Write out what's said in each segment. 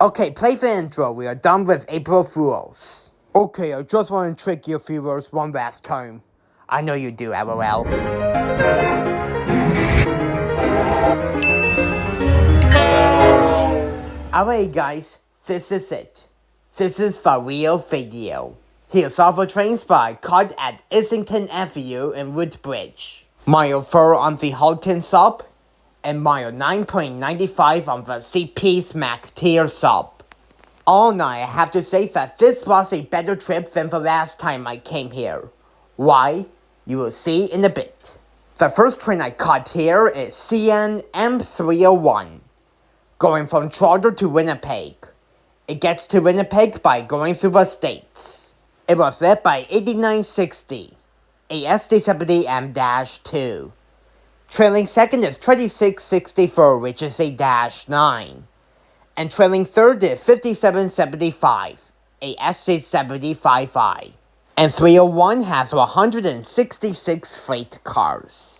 Okay, play the intro. We are done with April Fools. Okay, I just want to trick your viewers one last time. I know you do, LOL. Alright guys, this is it. This is the real video. Here's all the trains by caught at Islington Avenue in Woodbridge. Mile 4 on the Halton sub, and mile 9.95 on the CP's Mac tier sub. All night I have to say that this was a better trip than the last time I came here. Why? You will see in a bit. The first train I caught here is CN M301, going from Toronto to Winnipeg. It gets to Winnipeg by going through the states. It was led by 8960, a SD70M-2. Trailing second is 2664, which is a -9. And trailing third is 5775, a SC75I. And 301 has 166 freight cars.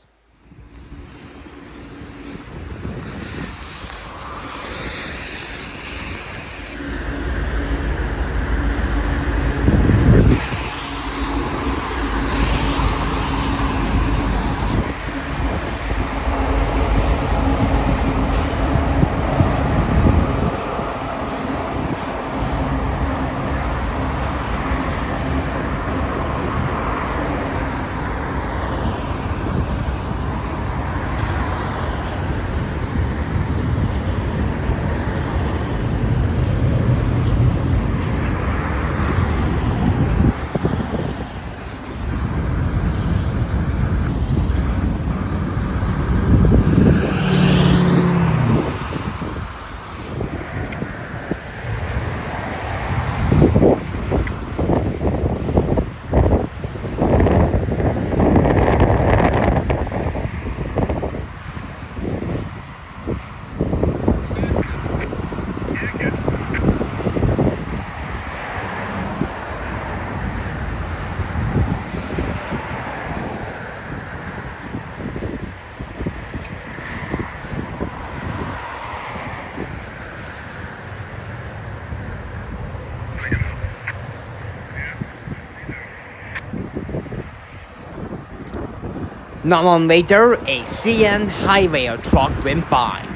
Not long later, a CN highway truck went by.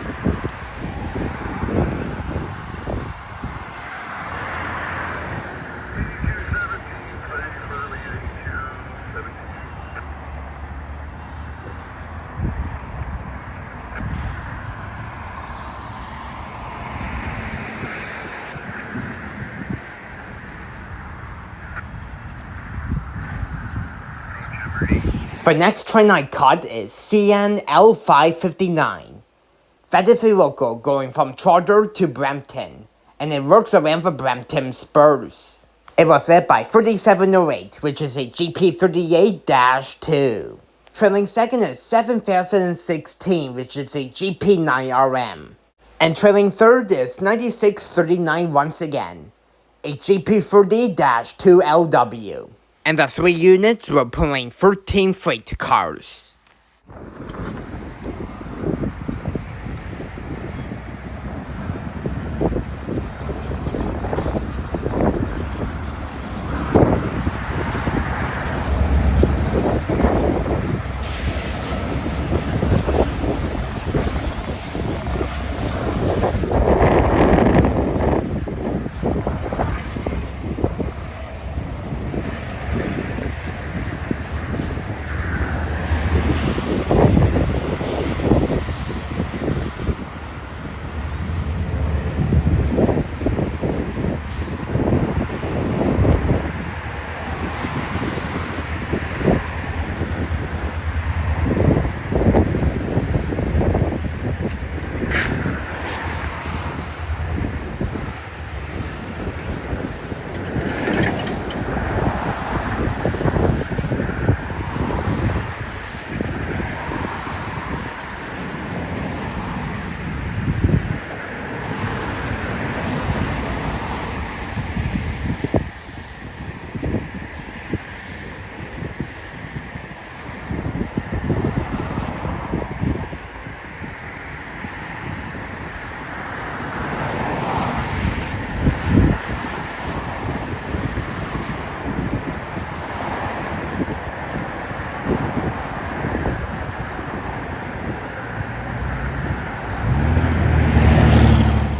The next train I caught is CN L559. That is a local going from Toronto to Brampton, and it works around the Brampton Spurs. It was led by 3708, which is a GP38-2. Trailing second is 7016, which is a GP9RM. And trailing third is 9639 once again, a GP30-2LW. And the three units were pulling 13 freight cars.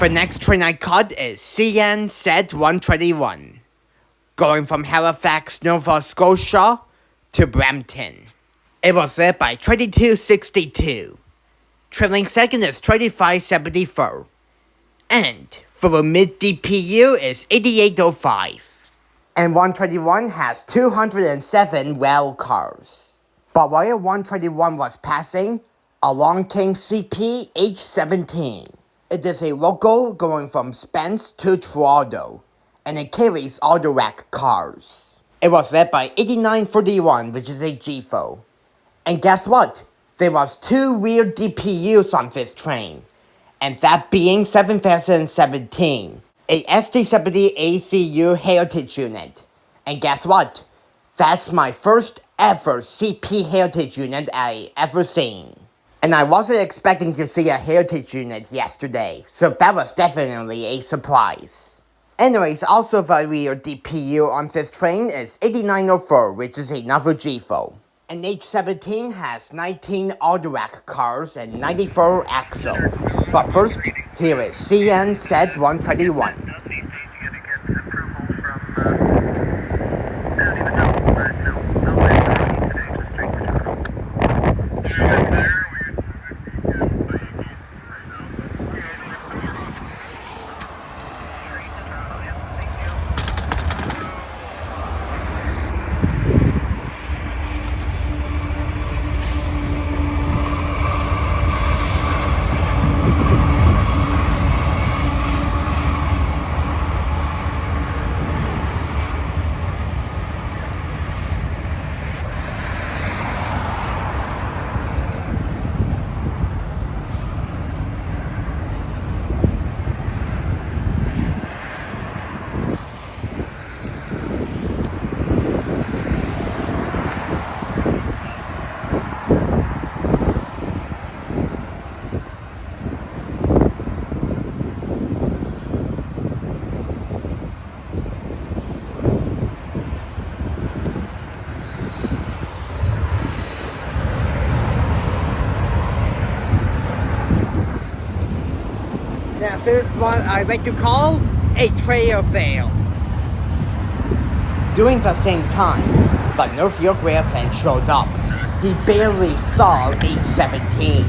The next train I caught is CN Z121, going from Halifax, Nova Scotia to Brampton. It was led by 2262. Traveling second is 2574. And for the mid DPU is 8805. And 121 has 207 rail cars. But while 121 was passing, along came CP H17. It is a local going from Spence to Toronto, and it carries all the rack cars. It was led by 8941, which is a GFO. And guess what? There was 2 rear DPUs on this train, and that being 7017, a ST70 ACU Heritage unit. And guess what? That's my first ever CP Heritage unit I ever seen. And I wasn't expecting to see a Heritage unit yesterday, so that was definitely a surprise. Anyways, also the rear DPU on this train is 8904, which is another GFO. And H17 has 19 all-rack cars and 94 axles. But first, here is CN Z121. Now this is what I like to call a trail fail. During the same time, the North York Railfan showed up. He barely saw H17.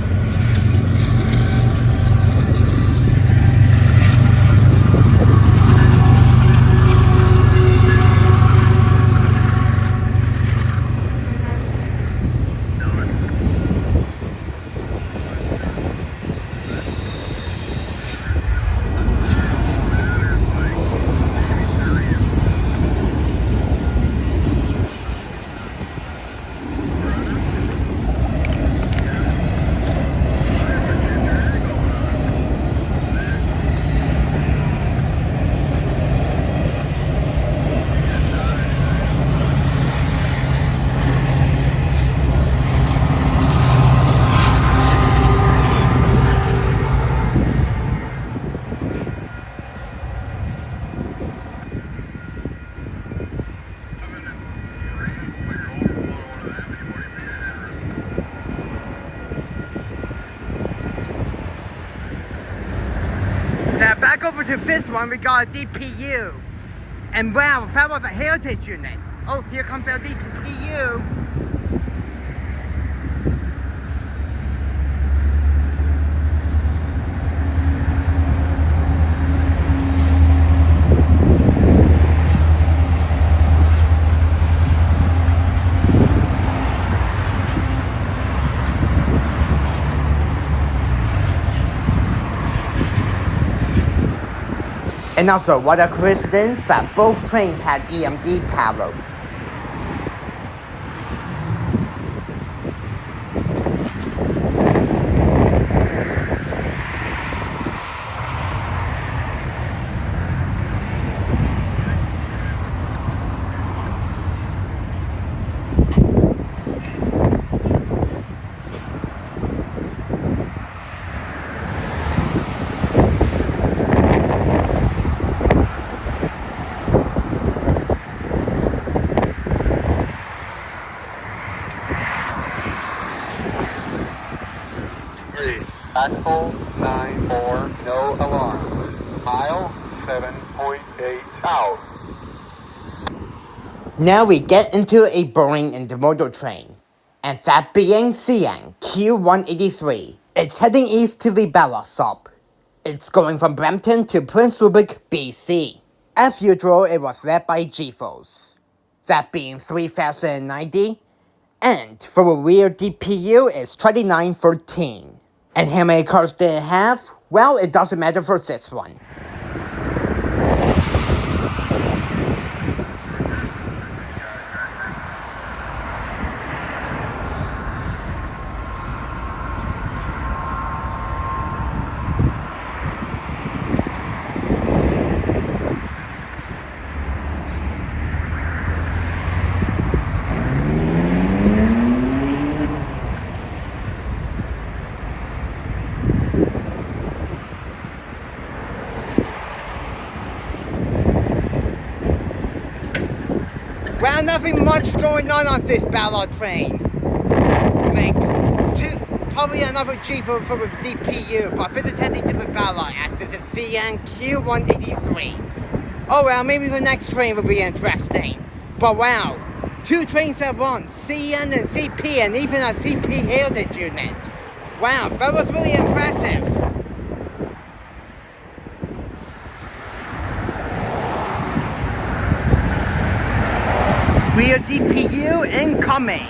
Now back over to this one, we got a DPU. And wow, that was a Heritage unit. Oh, here comes our DPU. And also, what a coincidence that both trains had EMD power. Axle 9-4, no alarm. Mile 7.8 out. Now we get into a boring intermodal train, and that being CN Q183. It's heading east to the Bella stop. It's going from Brampton to Prince Rupert, BC. As usual, it was led by GFOs, that being 3090, and for the rear DPU is 2913. And how many cars did it have? Well, it doesn't matter for this one. Well, nothing much going on this ballot train. Like, probably another cheaper for the DPU, but this is heading to the ballot as this is CN Q183. Oh well, maybe the next train will be interesting. But wow, 2 trains at once, CN and CP, and even a CP heritage unit. Wow, that was really impressive. Rear DPU incoming.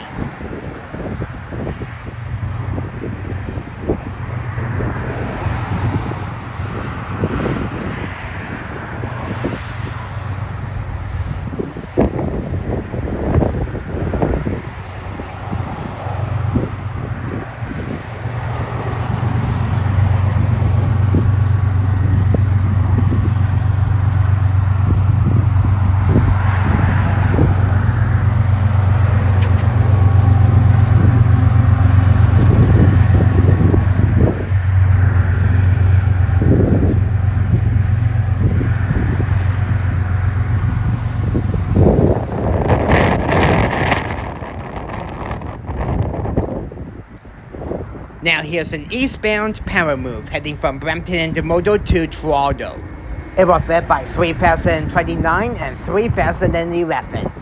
Now here's an eastbound power move heading from Brampton Intermodal to Toronto. It was led by 3029 and 3011.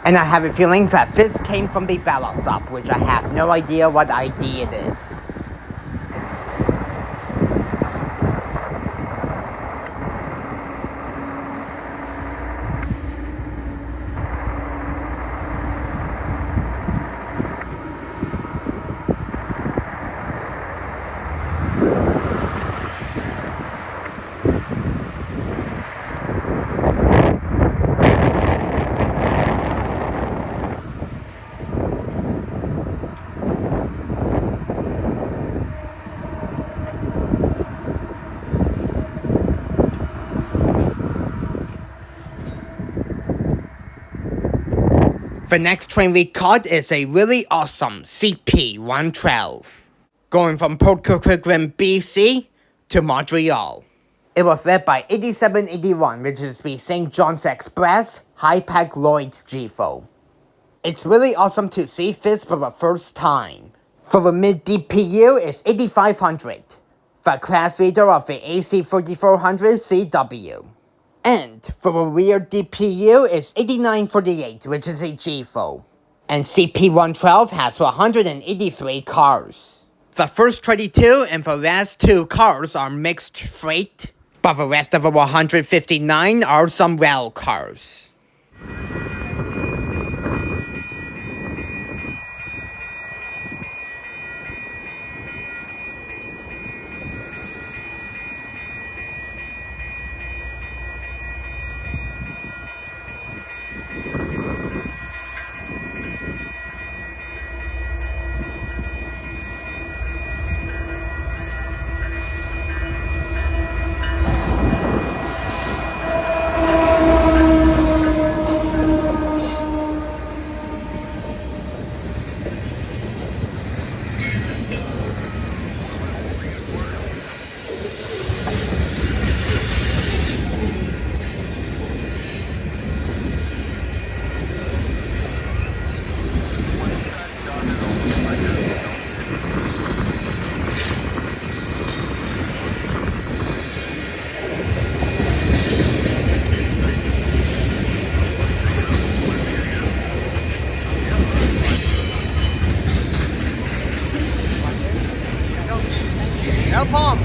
And I have a feeling that this came from the ballot stop, which I have no idea what ID it is. The next train we caught is a really awesome CP112, going from Port Coquitlam, BC to Montreal. It was led by 8781, which is the St. John's Express High-Pack Lloyd GFO. It's really awesome to see this for the first time. For the mid-DPU is 8500, the class leader of the AC3400 CW. And for the rear DPU is 8948, which is a GFO. And CP112 has 183 cars. The first 22 and the last 2 cars are mixed freight, but the rest of the 159 are some rail cars. bump.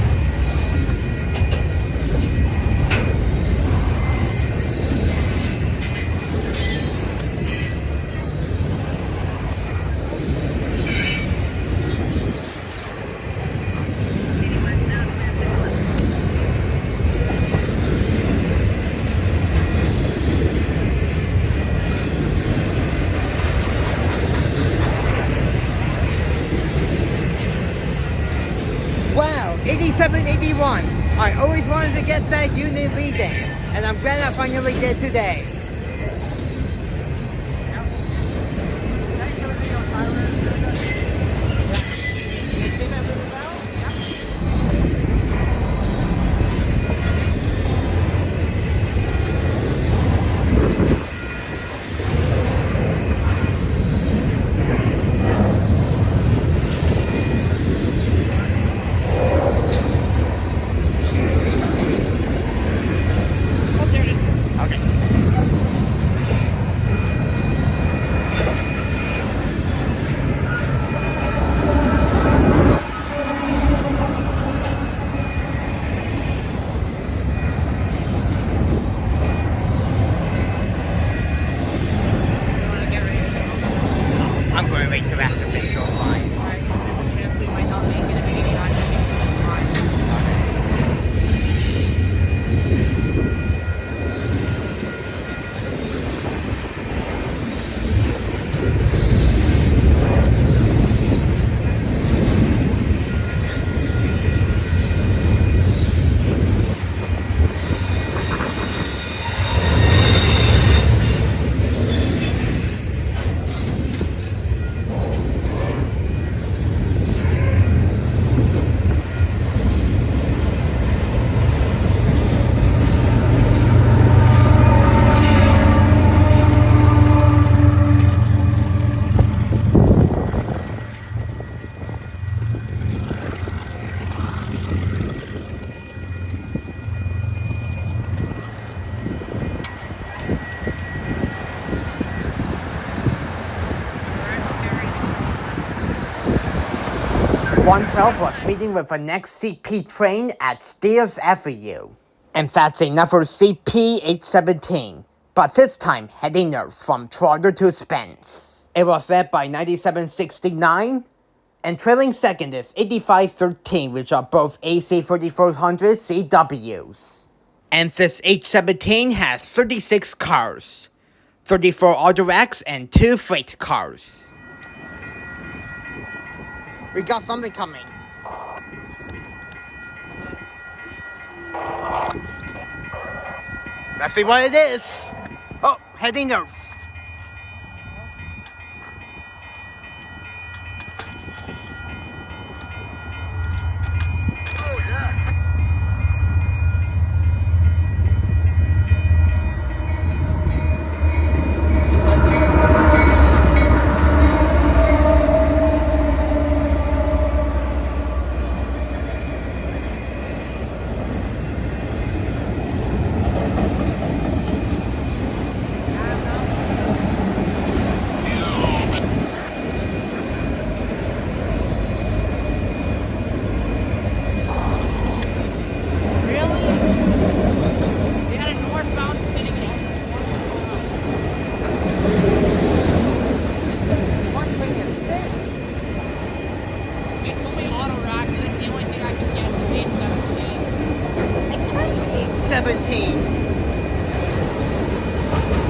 Wow, 8781. I always wanted to get that unit reading, and I'm glad I finally did today. I'm going right to after this line. Alright, there's a chance we might not make it at 89 to One 12 was meeting with the next CP train at Steers Avenue. And that's another CP 817, but this time heading north from Trotter to Spence. It was led by 9769, and trailing second is 8513, which are both AC 3400 CWs. And this H17 has 36 cars, 34 auto racks, and 2 freight cars. We got something coming. Let's see what it is. Oh, heading north.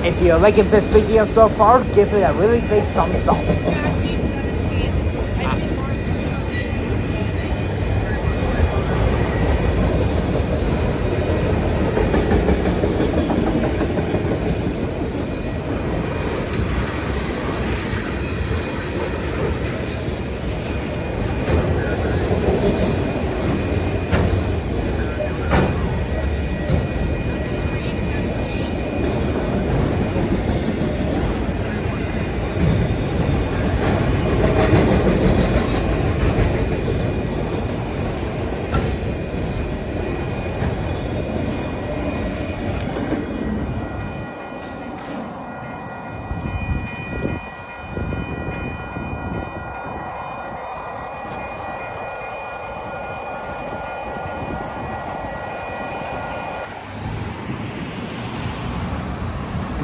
If you're liking this video so far, give it a really big thumbs up.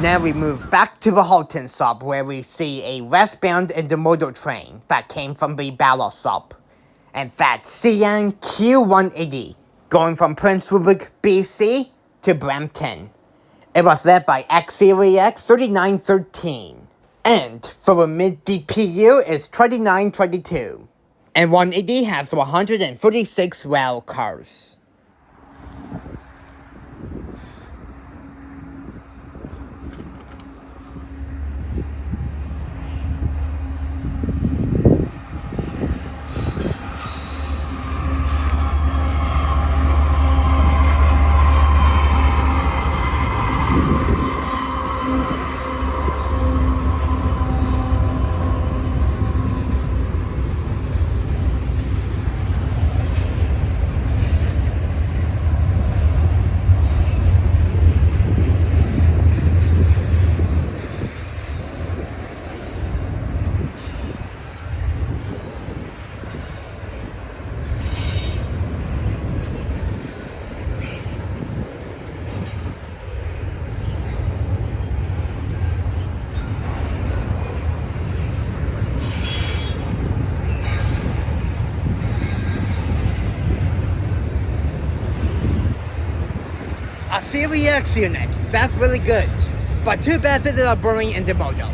Now we move back to the Halton sub where we see a westbound intermodal train that came from the Ballot sub. And that's CN Q180, going from Prince Rupert, BC to Brampton. It was led by XCLEX 3913. And for the mid DPU is 2922. And 180 has 136 rail cars. A CLEX unit, that's really good. But too bad that they are burning intermodal.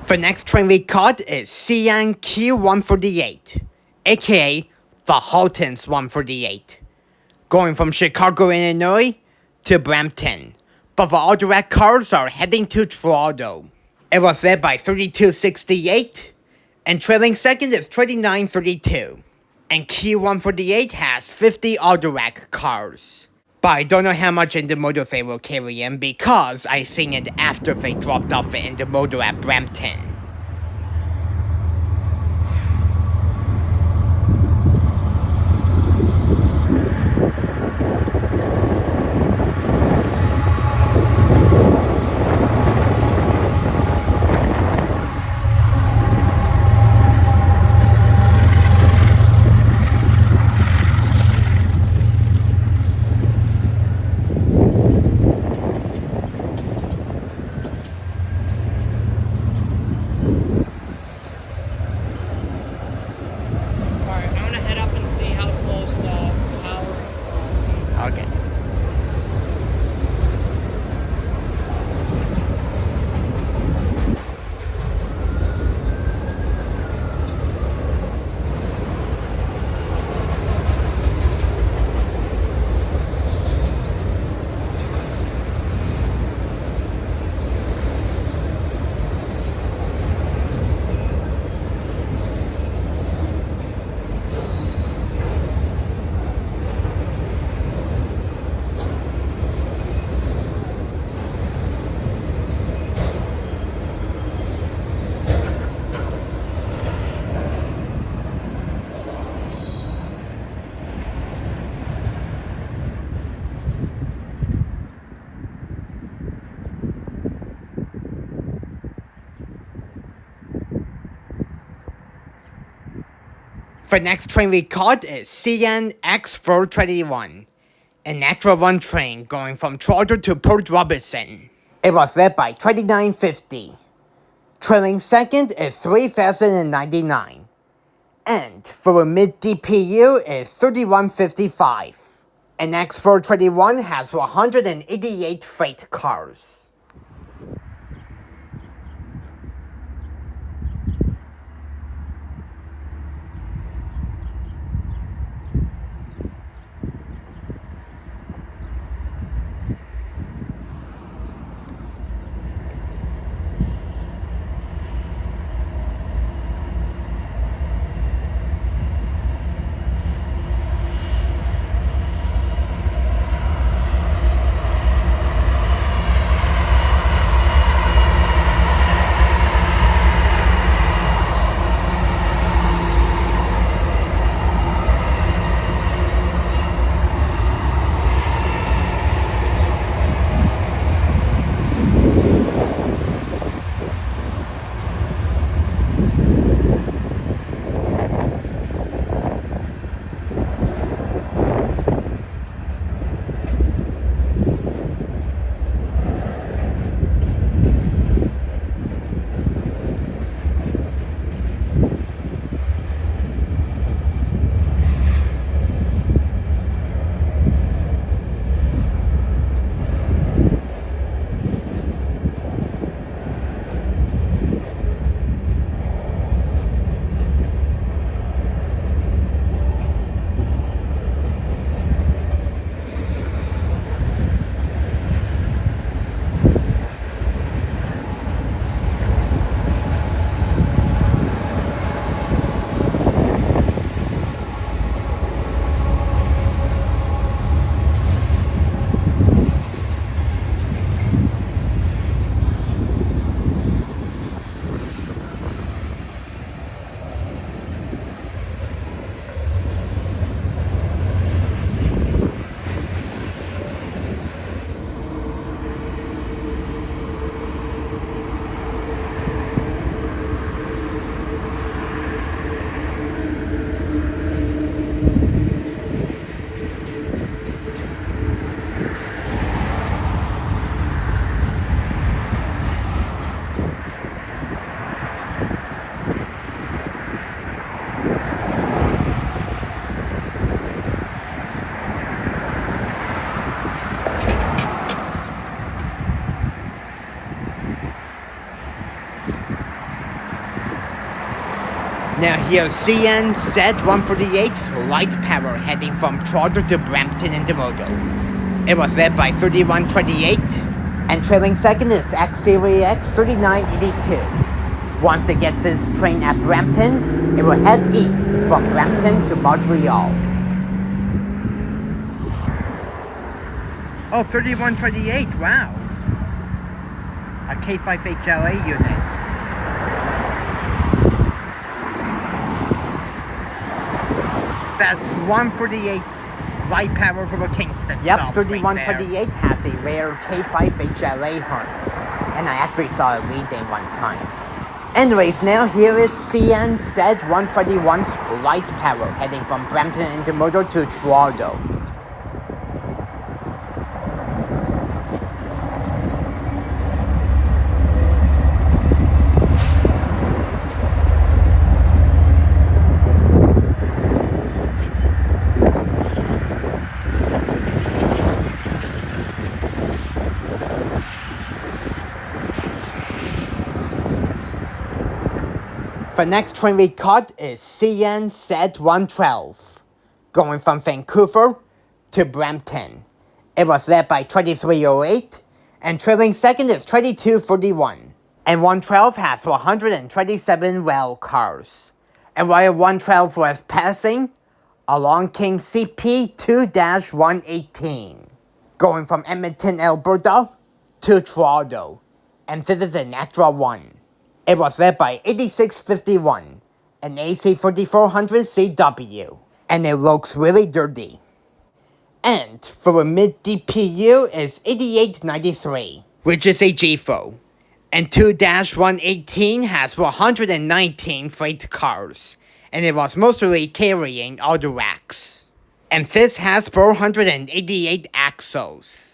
The next train we caught is CN Q148, aka the Halton's 148, going from Chicago, Illinois to Brampton, but the all direct cars are heading to Toronto. It was led by 3268, and trailing second is 2932, and Q148 has 50 all direct cars. But I don't know how much intermodal they will carry in because I seen it after they dropped off the intermodal at Brampton. The next train we caught is CNX421, an Extra 1 train going from Toronto to Port Robinson. It was led by 2950. Trailing second is 3099. And for a mid DPU is 3155. An X421 has 188 freight cars. Now here's CN Z148's light power heading from Toronto to Brampton Intermodal. It was led by 3128, and trailing second is X-Series 3982. Once it gets its train at Brampton, it will head east from Brampton to Montreal. Oh, 3128, wow. A K5HLA unit. That's 148's light power from a Kingston. Yep, 3128 has a rare K5HLA horn. And I actually saw it reading one time. Anyways, now here is CN Z121's light power heading from Brampton Intermodal to Toronto. The next train we caught is CN Z112, going from Vancouver to Brampton. It was led by 2308, and trailing second is 2241. And 112 has 127 rail cars. And while 112 was passing, along came CP2-118, going from Edmonton, Alberta to Toronto, and this is an Extra 1. It was led by 8651, an AC4400 CW, and it looks really dirty. And for a mid DPU is 8893, which is a GFO. And 2-118 has 119 freight cars, and it was mostly carrying all the racks. And this has 488 axles.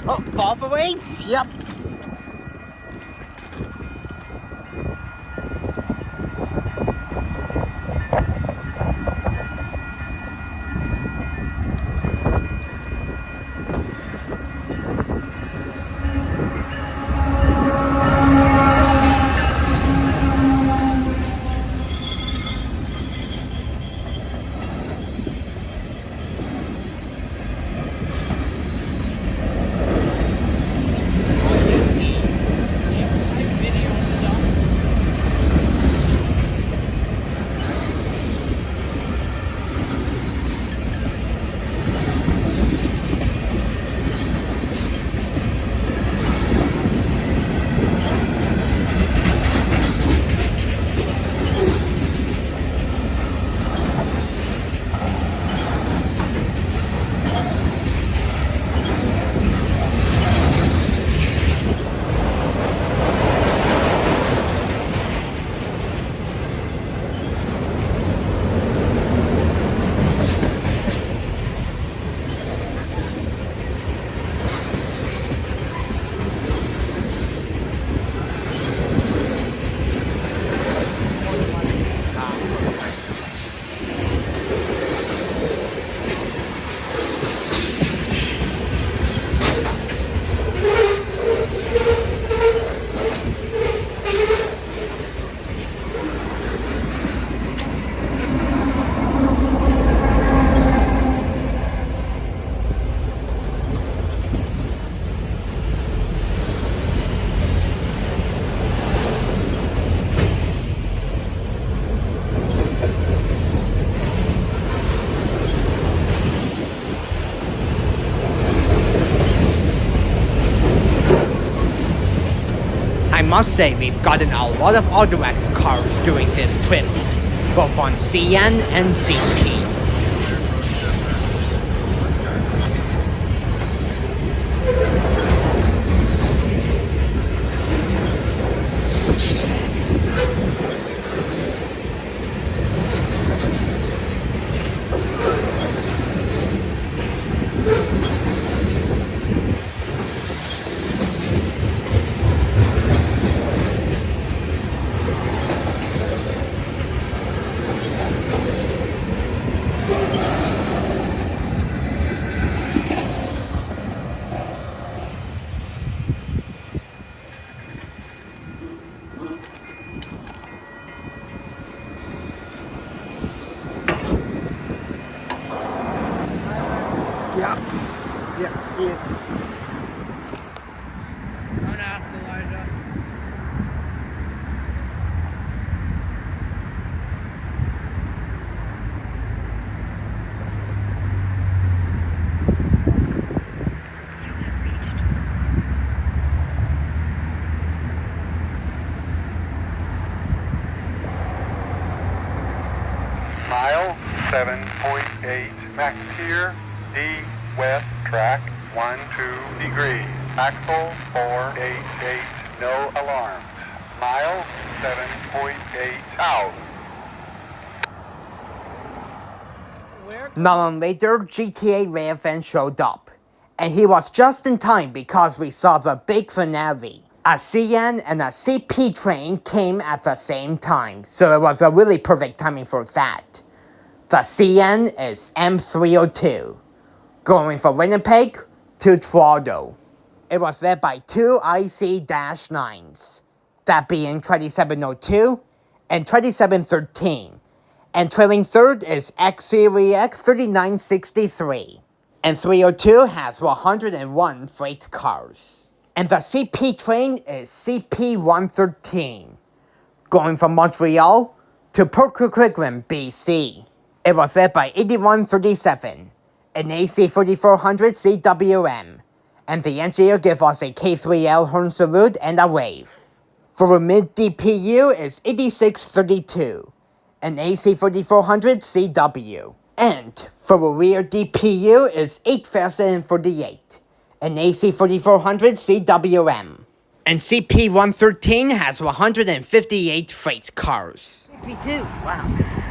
Oh, fall away? Yep. I must say we've gotten a lot of automatic cars during this trip, both on CN and CP. Yeah. I'm gonna ask Elijah. Mile 7.8, max here, D west track 12 degrees. Axle 488, no alarms. Mile 7.8 out. Where? Not long later, GTA Railfanning showed up, and he was just in time because we saw the big finale. A CN and a CP train came at the same time, so it was a really perfect timing for that. The CN is M302, going from Winnipeg to Toronto. It was led by two IC-9s, that being 2702 and 2713, And trailing third is XCVX 3963. And 302 has 101 freight cars. And the CP train is CP113, going from Montreal to Port Coquitlam, BC. It was led by 8137, an AC3400 CWM, and the engineer gave us a K3L horn salute and a wave. For a mid-DPU is 8632, an AC4400 CW. And for a rear DPU is 8048, an AC4400 CWM. And CP113 has 158 freight cars. CP2, wow.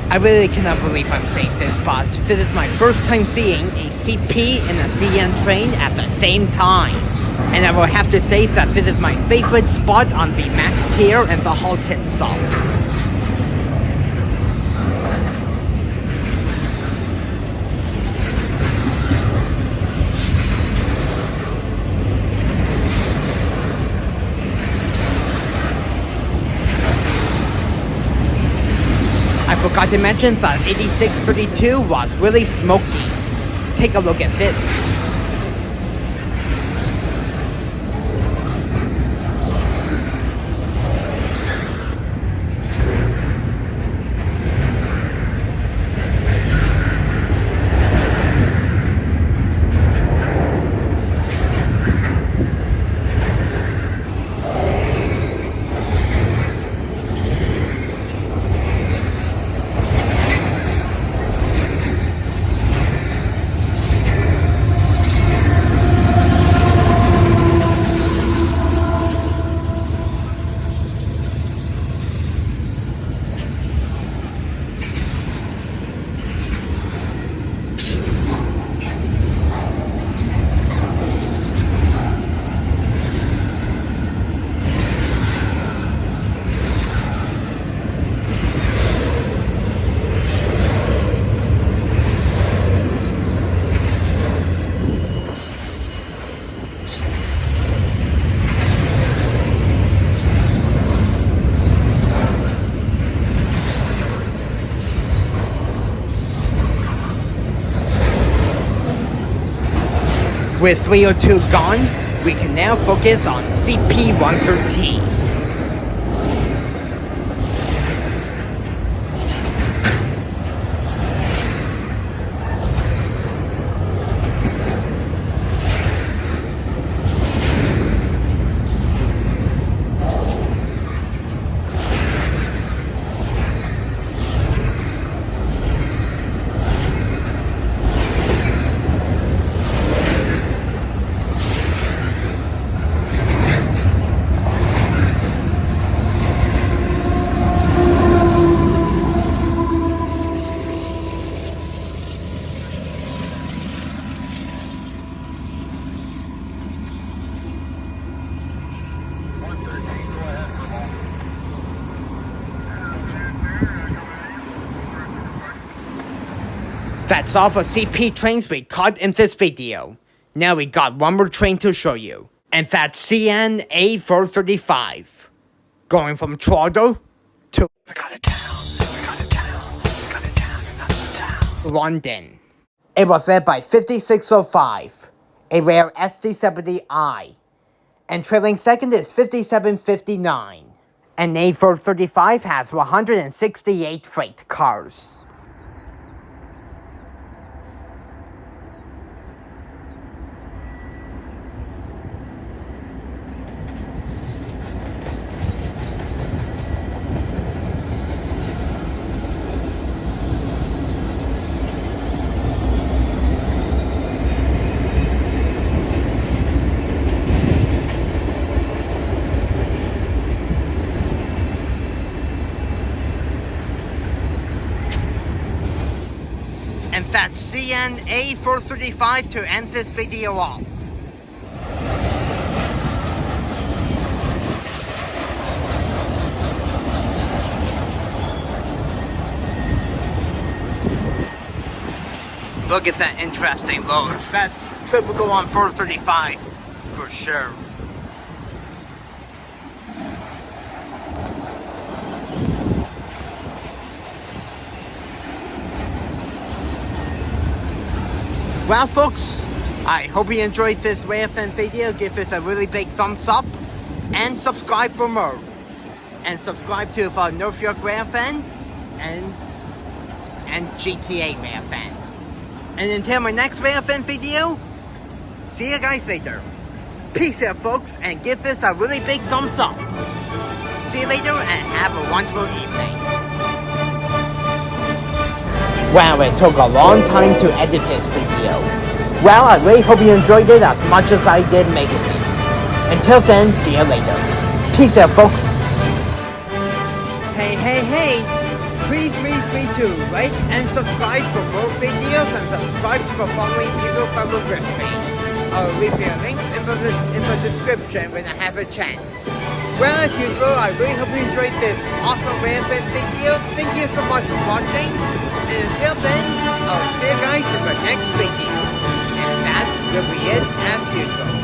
I really cannot believe I'm saying this, but this is my first time seeing a CP and a CN train at the same time. And I will have to say that this is my favorite spot on the max tier and the Halton salt. I forgot to mention that 8632 was really smoky. Take a look at this. With 302 gone, we can now focus on CP113. That's all for CP trains we caught in this video. Now we got one more train to show you. And that's CN A435. Going from Toronto to London. It was led by 5605, a rare SD70i. And trailing second is 5759. And A435 has 168 freight cars. And that's CN A435 to end this video off. Look at that interesting load. That's typical on 435 for sure. Well folks, I hope you enjoyed this Railfanning video. Give it a really big thumbs up and subscribe for more. And subscribe to North York Railfanning and GTA Railfanning. And until my next Railfanning video, see you guys later. Peace out folks, and give this a really big thumbs up. See you later and have a wonderful evening. Wow, it took a long time to edit this video. Well, I really hope you enjoyed it as much as I did making it. Until then, see you later. Peace out, folks. Hey, please feel free to like and subscribe for more videos and subscribe to the following people from the with me. I'll leave your links in the description when I have a chance. Well, as usual, I really hope you enjoyed this awesome Railfanning video. Thank you so much for watching. And until then, I'll see you guys in the next video. And that will be it as usual.